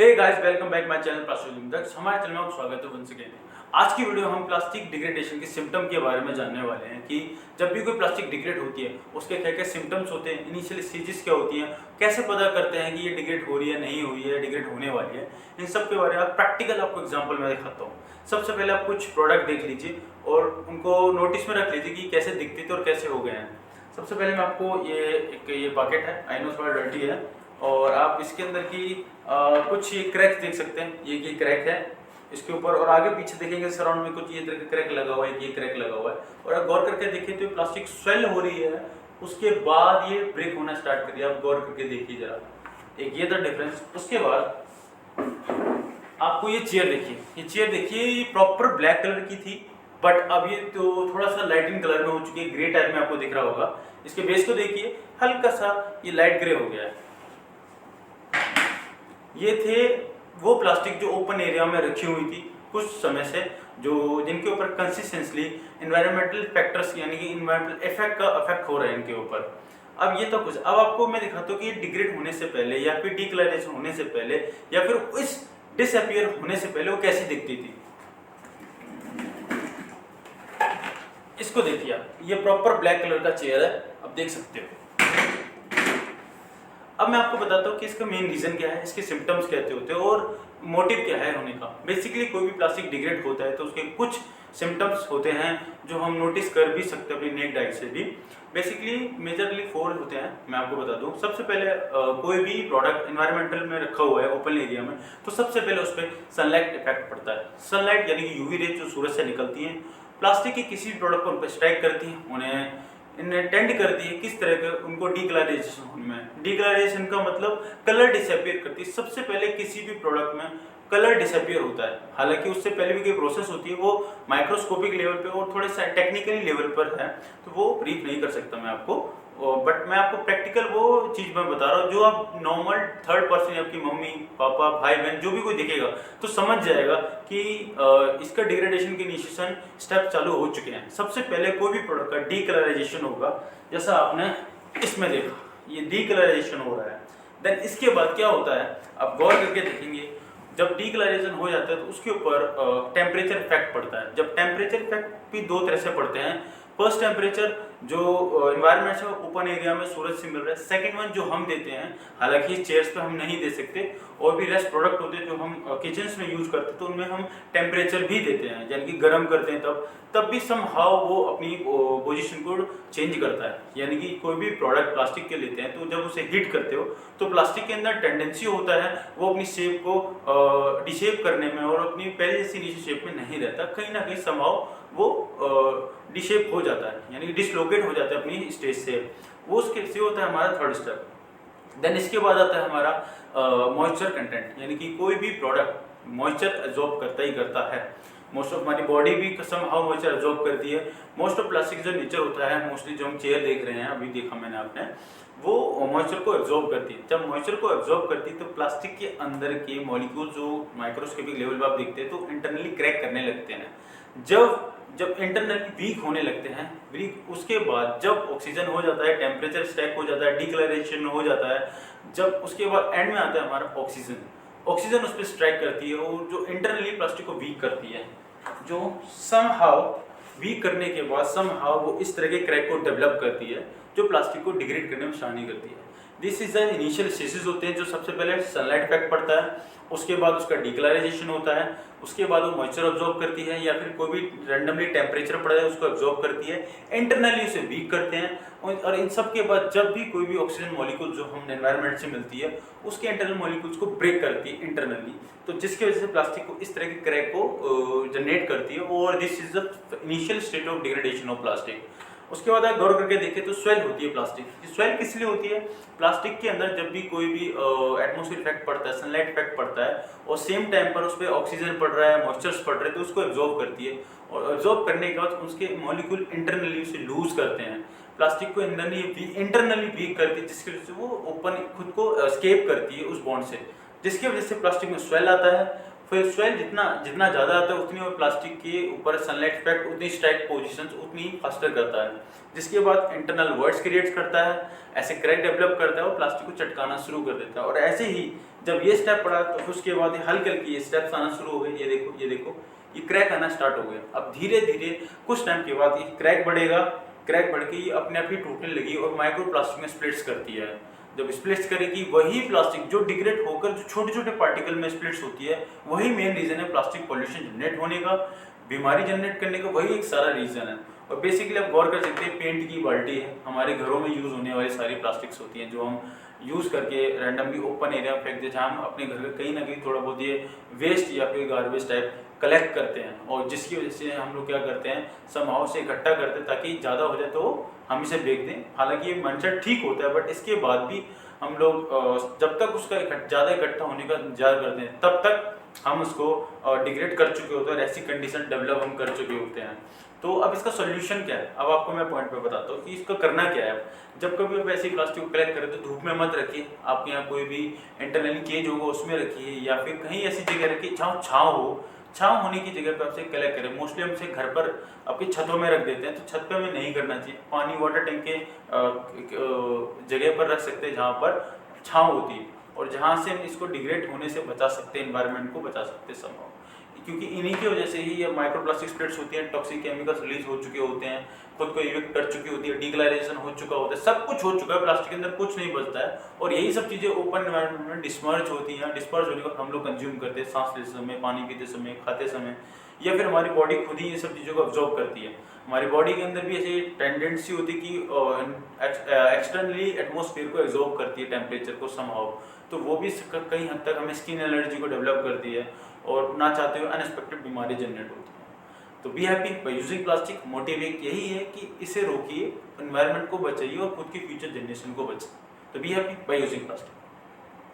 Hey guys, welcome back my channel plastic. हमारे चैनल में आपका स्वागत है वंस अगेन। आज की वीडियो हम प्लास्टिक डिग्रेडेशन के सिम्टम के बारे में जानने वाले हैं कि जब भी कोई प्लास्टिक डिग्रेड होती है उसके क्या क्या सिम्टम्स होते हैं, इनिशियल स्टेजेस क्या होती हैं, कैसे पता करते हैं कि ये डिग्रेड हो रही है, नहीं हुई है, डिग्रेड होने वाली है। इन सब के बारे में प्रैक्टिकल आपको एग्जाम्पल में दिखाता हूँ। सबसे पहले आप कुछ प्रोडक्ट देख लीजिए और उनको नोटिस में रख लीजिए कि कैसे दिखते थे और कैसे हो गए हैं। सबसे पहले मैं आपको ये पैकेट है, आई नो थोड़ा डर्टी है, और आप इसके अंदर की कुछ ये क्रैक देख सकते हैं। ये क्रैक है इसके ऊपर, और आगे पीछे देखेंगे सराउंड में कुछ ये तरह का क्रैक लगा हुआ है, ये क्रैक लगा हुआ है। और आप गौर करके देखें तो प्लास्टिक स्वेल हो रही है, उसके बाद ये ब्रेक होना स्टार्ट कर दिया। आप गौर करके देखिए जरा, एक ये था डिफरेंस। उसके बाद आपको ये चेयर देखिए, ये प्रॉपर ब्लैक कलर की थी, बट अब ये तो थोड़ा सा लाइटिंग कलर में हो चुकी है, ग्रे टाइप में आपको दिख रहा होगा। इसके बेस को देखिए, हल्का सा ये लाइट ग्रे हो गया है। ये थे वो प्लास्टिक जो ओपन एरिया में रखी हुई थी कुछ समय से, जो जिनके ऊपर कंसिस्टेंटली एनवायरमेंटल फैक्टर्स यानी कि एनवायरमेंटल इफेक्ट हो रहा है इनके ऊपर। अब ये तो कुछ, अब आपको मैं दिखाता हूँ कि डिग्रेड होने से पहले या फिर डिक्लरेशन होने से पहले या फिर इस डिसअपियर होने से पहले वो कैसी दिखती थी। इसको देखिए आप, ये प्रॉपर ब्लैक कलर का चेयर है, आप देख सकते हो। अब मैं आपको बताता हूँ कि इसका मेन रीजन क्या है, इसके सिम्टम्स कैसे होते हैं और मोटिव क्या है होने का। बेसिकली कोई भी प्लास्टिक डिग्रेड होता है तो उसके कुछ सिम्टम्स होते हैं जो हम नोटिस कर भी सकते हैं अपनी नेक्ड आई से भी। बेसिकली मेजरली 4 होते हैं, मैं आपको बता दूं। सबसे पहले कोई भी प्रोडक्ट एनवायरमेंटल में रखा हुआ है ओपन एरिया में, तो सबसे पहले उस पर सनलाइट इफेक्ट पड़ता है। सनलाइट यानी कि यूवी रेज जो सूरज से निकलती हैं, प्लास्टिक के किसी भी प्रोडक्ट पर उन पर स्ट्राइक करती हैं, उन्हें टेंड करती है किस तरह के उनको डीकलराइजेशन होने में। डीकलराइजेशन का मतलब कलर डिसअपियर करती है। सबसे पहले किसी भी प्रोडक्ट में कलर डिसअपियर होता है, हालांकि उससे पहले भी कोई प्रोसेस होती है, वो माइक्रोस्कोपिक लेवल पे और थोड़े सा टेक्निकली लेवल पर है, तो वो ब्रीफ नहीं कर सकता मैं आपको। बट मैं आपको प्रैक्टिकल वो चीज़ मैं बता रहा हूँ जो आप नॉर्मल थर्ड पर्सन, आपकी मम्मी पापा भाई बहन जो भी कोई दिखेगा तो समझ जाएगा कि इसका डिग्रेडेशन के इनिशिएशन स्टेप चालू हो चुके हैं। सबसे पहले कोई भी प्रोडक्ट का डीकलराइजेशन होगा, जैसा आपने इसमें देखा, ये डीकलराइजेशन हो रहा है। देन इसके बाद क्या होता है, आप गौर करके देखेंगे, जब डीकलराइजेशन हो जाता है तो उसके ऊपर टेम्परेचर इफेक्ट पड़ता है। जब टेम्परेचर इफेक्ट भी 2 तरह से पड़ते हैं। फर्स्ट टेम्परेचर जो एनवायरनमेंट से ओपन एरिया में सूरज से मिल रहा है। सेकंड वन जो हम देते हैं, हालांकि चेयर्स पे हम नहीं दे सकते, और भी रेस्ट प्रोडक्ट होते हैं जो हम किचन्स में यूज करते हैं, तो उनमें हम टेम्परेचर भी देते हैं, यानी कि गर्म करते हैं। तब भी समहाउ वो अपनी पोजीशन को चेंज करता है। यानी कि कोई भी प्रोडक्ट प्लास्टिक के लेते हैं तो जब उसे हीट करते हो तो प्लास्टिक के अंदर टेंडेंसी होता है वो अपनी शेप को डिशेप करने में, और अपनी पहले जैसी नीचे शेप में नहीं रहता, कहीं ना कहीं समहाउ वो डिशेप हो जाता है, यानी डिसलोकेट हो जाता है अपनी स्टेज से। वो उसके से होता है हमारा थर्ड स्टेप। देन इसके बाद आता है हमारा मॉइस्चर कंटेंट, यानी कि कोई भी प्रोडक्ट मॉइस्चर एब्जॉर्ब करता ही करता है। मोस्ट ऑफ हमारी बॉडी भी समहाउ मॉइस्चर एब्जॉर्ब करती है। मोस्ट ऑफ प्लास्टिक जो नेचर होता है, मोस्टली जो हम चेयर देख रहे हैं, अभी देखा मैंने आपने, वो मॉइस्चर को एब्जॉर्ब करती है। जब मॉइस्चर को एब्जॉर्ब करती है तो प्लास्टिक के अंदर के मॉलिक्यूल जो माइक्रोस्कोपिक लेवल पर आप देखते हैं तो इंटरनली क्रैक करने लगते हैं। जब इंटरनली वीक होने लगते हैं, उसके बाद जब ऑक्सीजन हो जाता है, टेम्परेचर स्टैक हो जाता है, डीकलरेशन हो जाता है, जब उसके बाद एंड में आता है हमारा ऑक्सीजन उस पर स्ट्राइक करती है और जो इंटरनली प्लास्टिक को वीक करती है, जो समहाउ वीक करने के बाद समहाउ वो इस तरह के क्रैक को डेवलप करती है जो प्लास्टिक को डिग्रेड करने में आसानी करती है। This is the initial stages होते हैं, जो सबसे पहले सनलाइट इफेक्ट पड़ता है, उसके बाद उसका डिक्लराइजेशन होता है, उसके बाद वो मॉइस्चर ऑब्जॉर्ब करती है या फिर कोई भी रैंडमली टेम्परेचर पड़ा है उसको ऑब्जॉर्ब करती है, इंटरनली उसे वीक करते हैं। और इन सब के बाद जब भी कोई भी ऑक्सीजन मॉलिक्यूल जो हम एनवायरनमेंट से मिलती है उसके इंटरनल मॉलिक्यूल्स को ब्रेक करती है इंटरनली, तो जिसकी वजह से प्लास्टिक को इस तरह के क्रैक को जनरेट करती है। और this is the initial state of degradation of plastic. उसके बाद अगर गौर करके देखें तो स्वेल होती है प्लास्टिक। स्वेल किस लिए होती है? प्लास्टिक के अंदर जब भी कोई भी एटमॉस्फेयर इफेक्ट पड़ता है, सनलाइट इफेक्ट पड़ता है, और सेम टाइम पर उस पर ऑक्सीजन पड़ रहा है, मॉइस्चर्स पड़ रहे हैं, तो उसको एब्जॉर्ब करती है, और एब्जॉर्ब करने के बाद उसके मॉलिक्यूल इंटरनली उसे लूज करते हैं, प्लास्टिक को इंटरनली वीक करती है, जिसकी वजह से वो ओपन खुद को एस्केप करती है उस बॉन्ड से, जिसकी वजह से प्लास्टिक में स्वेल आता है। फिर सॉइल जितना जितना ज़्यादा आता है उतनी वो प्लास्टिक के ऊपर सनलाइट इफेक्ट उतनी स्ट्राइक पोजीशंस उतनी फास्टर करता है, जिसके बाद इंटरनल वर्ड्स क्रिएट करता है, ऐसे क्रैक डेवलप करता है और प्लास्टिक को चटकाना शुरू कर देता है। और ऐसे ही जब ये स्टेप पड़ा तो फिर उसके बाद हल्के हल्के ये स्टेप्स आना शुरू हो गए। ये देखो ये क्रैक आना स्टार्ट हो गया। अब धीरे धीरे कुछ टाइम के बाद ये क्रैक बढ़ेगा, क्रैक बढ़ के ये अपने आप ही टूटने लगी और माइक्रो प्लास्टिक में स्प्लिट्स करती है। जब स्प्लिट्स करेगी वही प्लास्टिक जो डिग्रेड होकर जो छोटे छोटे पार्टिकल में स्प्लिट्स होती है, वही मेन रीजन है प्लास्टिक पॉल्यूशन जनरेट होने का, बीमारी जनरेट करने का, वही एक सारा रीजन है। और बेसिकली आप गौर कर सकते हैं, पेंट की बाल्टी है, हमारे घरों में यूज होने वाली सारी प्लास्टिक्स होती हैं जो हम यूज करके रैंडमली ओपन एरिया में फेंक देते हैं। हम अपने घर का कहीं ना कहीं थोड़ा बहुत ये वेस्ट या फिर गार्बेज टाइप कलेक्ट करते हैं और जिसकी वजह से हम लोग क्या करते हैं, समहाउ से इकट्ठा करते हैं ताकि ज़्यादा हो जाए तो हम इसे फेंक दें। हालांकि ये माइंडसेट ठीक होता है, बट इसके बाद भी हम लोग जब तक उसका ज़्यादा इकट्ठा होने का इंतजार करते हैं तब तक हम उसको डिग्रेड कर चुके होते हैं और ऐसी कंडीशन डेवलप हम कर चुके होते हैं। तो अब इसका सोल्यूशन क्या है, अब आपको मैं पॉइंट पे बताता हूँ कि इसका करना क्या है। जब कभी आप ऐसे प्लास्टिक को कलेक्ट करें तो धूप में मत रखिए, आपके यहाँ कोई भी इंटरनली केज होगा उसमें रखिए या फिर कहीं ऐसी जगह रखिए जहाँ छाँव हो, छाँव होने की जगह पर आपसे कलेक्ट करें। मोस्टली हम इसे घर पर आपकी छतों में रख देते हैं, तो छत पे हमें नहीं करना चाहिए। पानी वाटर टैंक के जगह पर रख सकते हैं जहाँ पर छाँव होती है और जहाँ से हम इसको डिग्रेड होने से बचा सकते हैं, एनवायरनमेंट को बचा सकते हैं संभव, क्योंकि इन्हीं की वजह से ही ये माइक्रोप्लास्टिक स्प्लिट्स होती हैं, टॉक्सिक केमिकल्स रिलीज हो चुके होते हैं, खुद को इविक्ट कर चुकी होती है, डिग्लाइजेशन हो चुका होता है, सब कुछ हो चुका है, प्लास्टिक के अंदर कुछ नहीं बचता है। और यही सब चीज़ें ओपन एनवायरनमेंट में डिस्मर्ज होती हैं, डिस्पर्स होने का हम लोग कंज्यूम करते हैं सांस लेते समय, पानी पीते समय, खाते समय, या फिर हमारी बॉडी खुद ही ये सब चीज़ों को ऑब्जॉर्व करती है। हमारी बॉडी के अंदर भी ऐसी टेंडेंसी होती है कि एक्सटर्नली एटमॉस्फेयर को एब्जॉर्ब करती है, टेम्परेचर को समहाउ, तो वो भी कई हद तक हमें स्किन एलर्जी को डेवलप करती है और ना चाहते हुए अनएक्सपेक्टेड बीमारी जनरेट होती है। तो be happy by using plastic. Motive एक यही है कि इसे रोकिए, एनवायरनमेंट को बचाइए और खुद की फ्यूचर जनरेशन को बचाइए। तो be happy by using plastic.